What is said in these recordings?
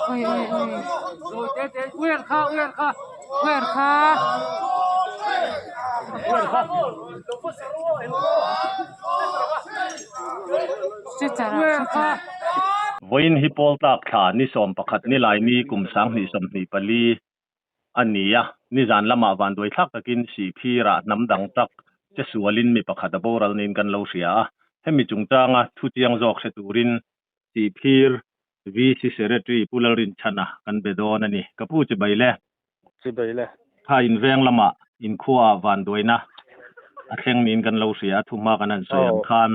ôi ôi ôi rồi thế uyên kha uyên kha chết chả voin hi pol tak tha ni som pakhat ni lai ni kum sang ni som ni pali ania ni zan lama van doi thak takin si phira nam dang tak che sualin mi pakhat boral nin kan lo ria hemi chungtanga thu chiang jok se turin si phir VC secretary pularin chana kan bedon ani kapu che baile tha in veng lama in khuwa van doina a thleng nin kan lo ria thuma kan an soyam khan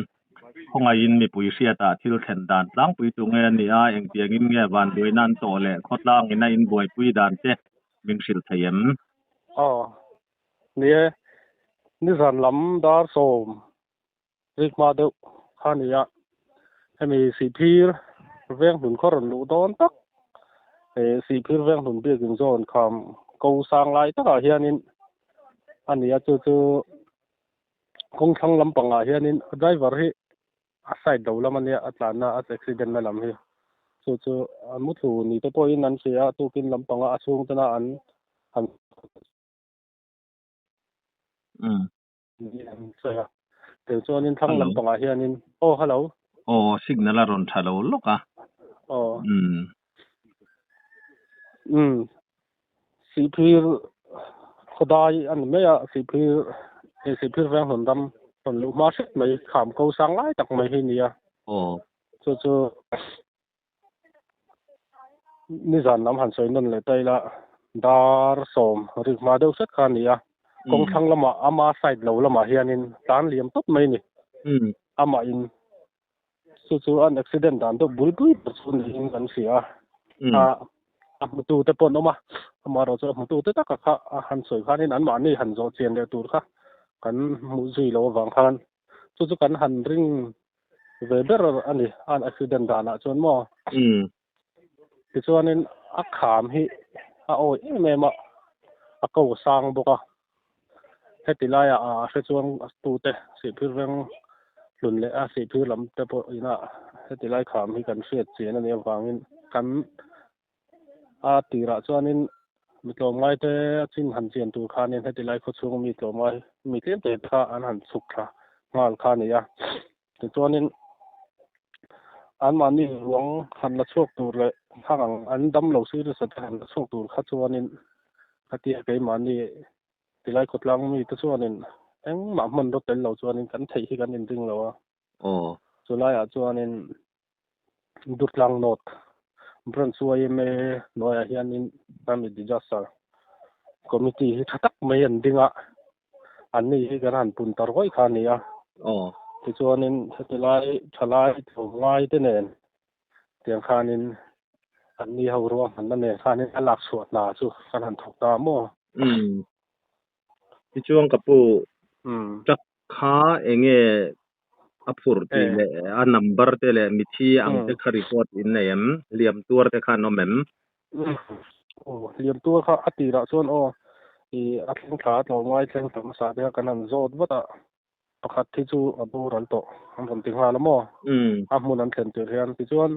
khonga in mi pui sia ta thil then dan tlang pui tu nge ni a eng tiang in nge van doi nan to le khotlang ina in boi pui dan te ming sil thayem nia ni zan lam dar som rik ma deuh khania hemi si phir veng hun khoron lu don tak si phir veng hun bi ging zon kham ko sang lai taka hianin ania chu kong thang lam panga hianin driver hi a side do lamania atlana at accident na lam hi chu muthu ni to point nan sia tu kin lam panga asung tana an saya te chuanin thang lam panga hianin hello signal ron thalo loka sipir khodai an meya sipir veng hon dam ton lu ma set mai kham ko sang lai tak mai hi nia chu ni zan nam han soi non le tai la dar som rik ma deuh set khan nia kong thang lama ama side lo lama hianin tan liam tot mai ni ama in chu an accident dan to bulpui chu ni kan sia tu te pon oma amaro cho tu te ta ka han soi khanin an ma ni han zo chen le tur kha kan mu zui lo wang khan chu kan han ring ve ber ani an accident dana chon mo ti chuanin a kham hi a oi me ma a ko sang boka hetilaya a se chuang tu te si phir veng lun le a si phir lam te po ina hetilai kham hi kan hriat chen ani awangin kan a tira chuanin mitlom ngai te chin han chen tu khanin hetilai kho chung mitlom ngai mi tlem te kha an han suk kha ngal kha nia ti chuanin an mani ruang han la chok tur le thang an dam lo si sa han la chok tur kha chuanin atia ke mani tilai khotlang mi te chuanin eng ma man ro tel lo chuanin kan thei hi kan in ring lo chulai a chuanin dutlang not bron chuai me noya hianin family disaster committee hi thatak mai an dinga an ni hi kan pun tar goi khania ti chuanin hetilai thalai ngai te nen tiang khanin an ni ho ro han na ne khanin alak suat na chu kan han thok ta mo ti chuang kapu tak kha enge apur ti le a number te le mithi ang te kha report in nem liam tur te kha no mem liam tur kha atira chon i athling kha to ngai thleng tam sa de kan an zot wata pakhat thi chu abu ral to an ron ting hala mo a mun an thlen ter hian ti chuan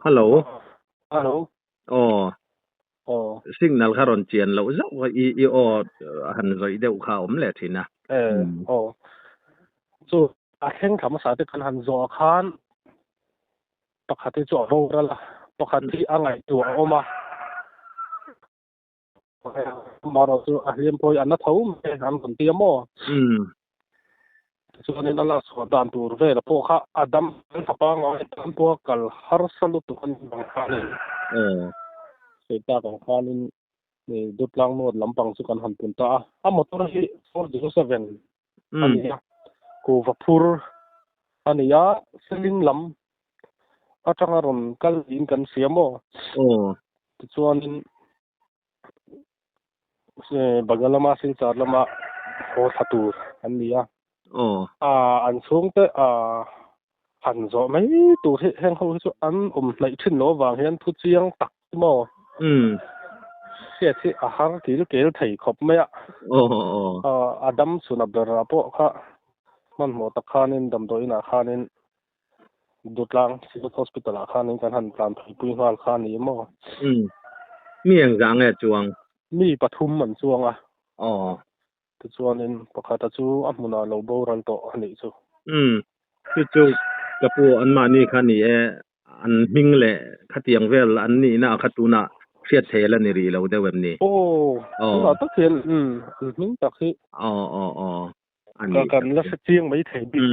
hello oh signal kharon chian lo zo i han roi deuh kha om le thina chu athling tham sa te kan han zo khan pakhat thi chu ro rala pakhat thi angai tu oma maro chu a hiam poi an na thau me an kon ti mo chu nên ala so dan tur ve la po kha adam thapa ngai tan po kal har salu tu kan bang kha le se ta ko khanin ni dutlang no lampang chu kan han pun ta a motor hi 407 ania ko vapur ania seling lam atanga ron kal in kan siamo chuanin se bagalama sin charlama ho thatur ania an chung te han zo mai tu heng ho chu an lai thin lo wang hian thu chiang tak mo si a har ti kel thei khop me adam suna bera po kha มันหมอตะคานินดำโดยนาคานินดุดลังสิบฮอสพิทอลคานินกันหันปลานผีปุยฮาลคานิมอมีอย่างจังไงจวงมีปทุมเหมือนจวงอ่ะอ๋อตุจวนนินปะคาตะจูอัมมุนาโลโบรันโตอันนี้จูจู่กระปูอันมานี่คันนี้อันมิงเละขัดยังเวลอันนี้นะขัดตุนะเสียเทแล้วนี่รีเราได้แบบนี้โอ้เราต้องเขียนมิงตักที่อ๋ออันนี้กันแล้วเสียงไม่เทบิด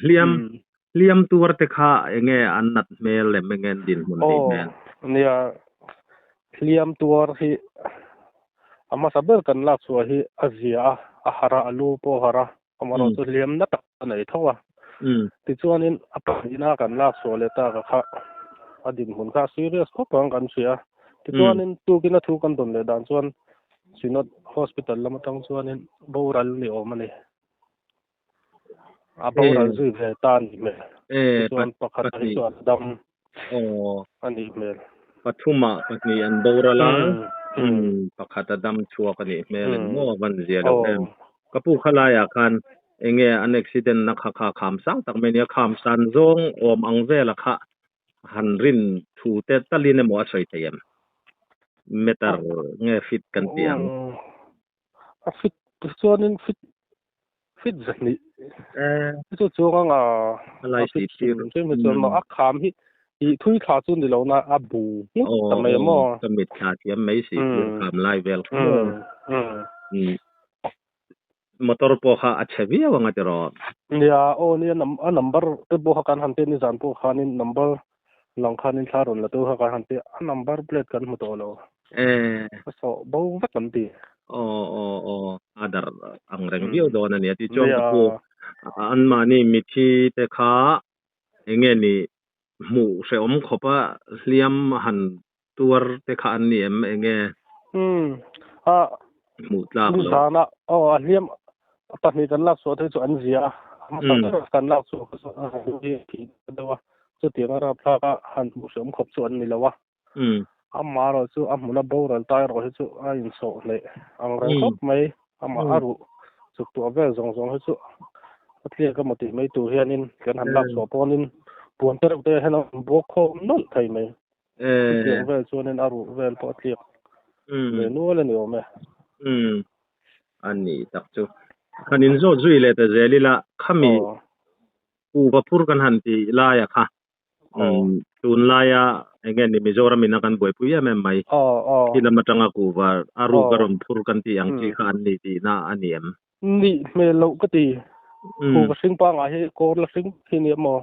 เลี่ยมตัวเตค่าเองอันนัดเมลเลยไม่เงินดินมันดีแมนเนี่ยเลี่ยมตัวที่อามาสับเบอร์กันลักษณะที่อาเซียอาหารลูปหาระอามาเราจะเลี่ยมนัดอันไหนเท่าว่าที่ส่วนนี้อัปปีน่ากันลักษณะเลต้าก็ค่ะอดีตหุ่นค่าซีเรียสเขาฟังกันเสียที่ส่วนนี้ตัวกินทุกันตนเลยด้านส่วนสินอดฮอสพิทอลแล้วมาตั้งส่วนนี้บารัลนี่ออกมาเลยบารัลซื้อเวตานี่เมส่วนปกติส่วนดำอันนี้เมลปฐุมะปัจจุบันบารัลปกติดำชัวกันนี่เมลโม่วันเสียแล้วก็ผู้ขลายอาการเองอันอุบิเหตุนักข่าขามสังตั้งเมียขามสันจงอมอังเวลค่ะหันรินทูเตตลินมัวสวยเทียมเมตาเงฟิตกันเตียงฟิตส่วนนี้ฟิตจังนี่ที่ช่วงอะไรสิที่ช่วงส่วนมาอักขามที่ทุยขาจุนเดี๋ยวนะอับบูทำไมมั่วจะมิดขาเทียมไม่สิขามไล่เวลมอเตอร์โปฮาอัจฉริยะว่าไงจะรอเนี่ยเนี่ยnumber ตัวโปฮากันหันเตนิจานโปฮานิน number หลังคานินชารุนแล้วตัวฮากันหันเตnumber plate กันหมดแล้วso บ่วัดกันดีada ang review do na niya ti chong ko an mani mithi te kha enge ni mu se om khopa liam han tur te kha an ni em enge mu tlak lo sana liam pahni kan lak so the chu an zia kan lak so ki dawa chu tianga ra phla ka han mu se om khop chu an ni lawa amma ro chu amuna boral tai ro chu a in so le ang rang khop mai amma aru chu tu ave zong chu atlia ka mati mai tu hianin kan han lak so ponin puan ter te hena bo kho nol thai mai ve chu nen aru vel po atlia le no le ni o me ani tak chu kanin zo zui le te zelila khami u bapur kan han ti la ya kha tun la ya again ni Mizoram inakan boy puya me mai ila matanga ku wa aru karon phur kan ti ang chi khan ni ti na aniem ni me lo ka ti ku ka sing pa nga he ko la sing ni mo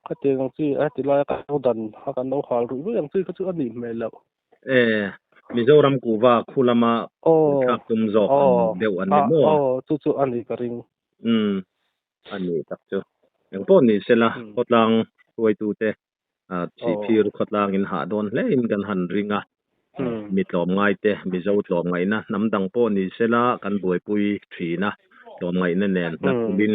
ka ti ang chi ti la ka dan ha kan no hal ru yang chi ka chu ani me lo Mizoram ku wa khulama ka tum zo deu an mo chu ani ka ring ani tak chu yang pon ni sela potlang tuai tu te chi phir khotlang in ha don le in kan han ringa mi tlom ngai te mi zo tlom ngai na namdang po ni sela kan boi pui thina tlom ngai na nen na bin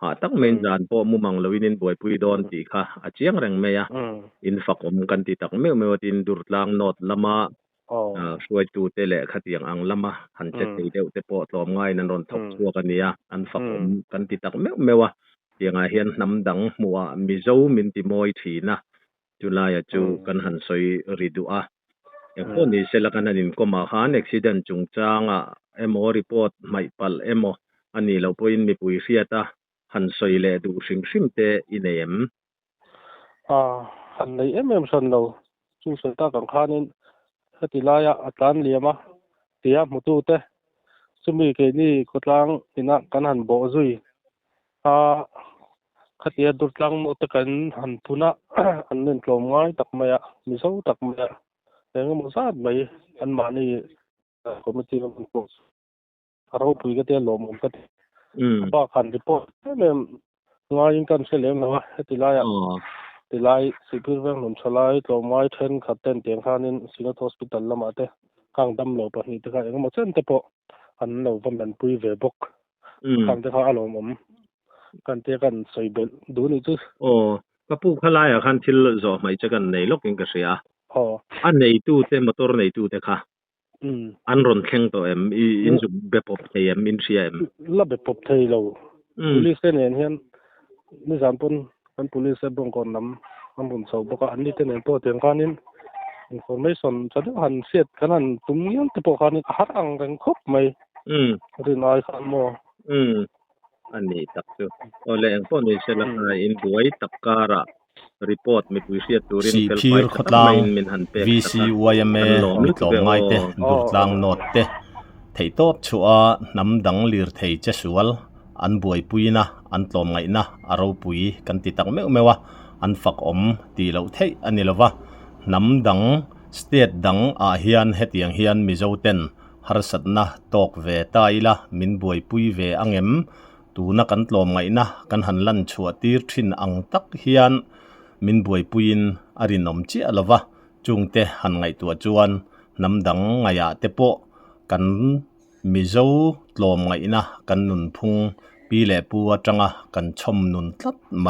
ha tak men jan po mu mang lowin in boi pui don ti kha a chiang reng me ya in fakom kan ti tak me tin dur tlang not lama suai tu te le khatiang ang lama han che te deu te po tlom ngai nan ron thok chua kan ya an fakom kan ti tak me wa yang hian namdang muwa mi zo min ti moi thina Julaya chu kan han soi ridua yang ko ni sela kan anin ko ma han accident chung changa emo report mai pal emo ani lo poin mi pui fiata han soi le du sim te inem han nei em san lo chu sa ta kan khanin hatilaya atan liama tia mutu te sumi ke ni kotlang ina kan han bo zui khatia durtlang mo te kan han puna an nen tlom ngai tak maya mi so tak maya eng mo sa mai an mani committee of post aro pui ga te lom ka ba khan report mem ngai kan se lem lawa tilaya tilai sipir weng lom chalai tlom ngai then khaten teng khanin sinat hospital lama te kang dam lo pa ni te ka eng mo chen te po an lo vam ban pui ve bok kang te kha alom kan te kan soibel du ni chu ka pu khala ya khan thil zo mai cha kan nei lok in ka sia an nei tu te motor nei tu te kha an ron thleng to em in ju be pop te em in sia em la be pop thei lo police te nen hian ni zan pon kan police bong kon lam kan bun so boka an ni te nen po ten kanin information chadu han set kan han tum yang te po kanin har ang reng khop mai rin ai khan moอันนี้ตักเจอโอเลงพอนี่เสร็จแล้วอินด้วยตักการะรีพอร์ตมีผู้เสียตัวรินเฟลไฟตักไม่มินหันเป VCYMA มิตรง่ายเตดูดลางโนดเตไทยตบชัวน้ำดังลีร์ไทยเจสวลอันบวยปุยนะอันตอมไงนะอารมปุยกันติตักไม่วะอันฝักอมตีเหลาไทยอันนี้ละวะน้ำดังสเตทดังอาเฮียนเฮตียงเฮียนมิโซเตนฮาร์สัตนะตอกเวตายละมินบวยปุยเวอังเอ็มตูนักกันตอมไงนะกันหันลันชัวตีร์ทินอังตักเฮียนมินบวยปุยนอารินอมเจละวะจุงเตหันไงตัวจวนน้ำดังไงอะเตโปกันมิโซตอมไงนะกันนุนพุงปีเล่ปัวจังะกันชมนุนตัดไหม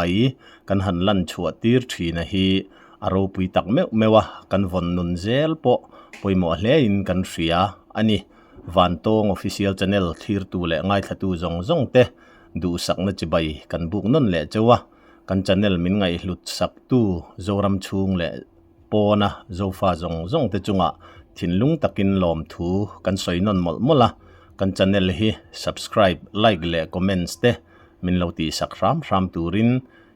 กันหันลันชัวตีร์ทีนะฮีอารมณ์ปุยตักเมวะกันวนนุนเซลโปปุยหมอเลียนกันเสียอันนี้วันตง official channel ทีร์ตูเล่ง่ายทัตูจงเตดูสักนัดใบกันบุกนั่นแหละเจ้าวะกัน channel มินไงหลุดสักตูโจรำชุงเล่ปอนะโจฟ้าจงเตจุงะทินลุงตักินลอมทูกันสวยนนหมดละกัน channel ฮี subscribe like เล่ comments เตมินเราตีสักรามตูริน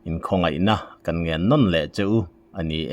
อินคงไงนะกันเงินนั่นแหละเจ้าอันนี้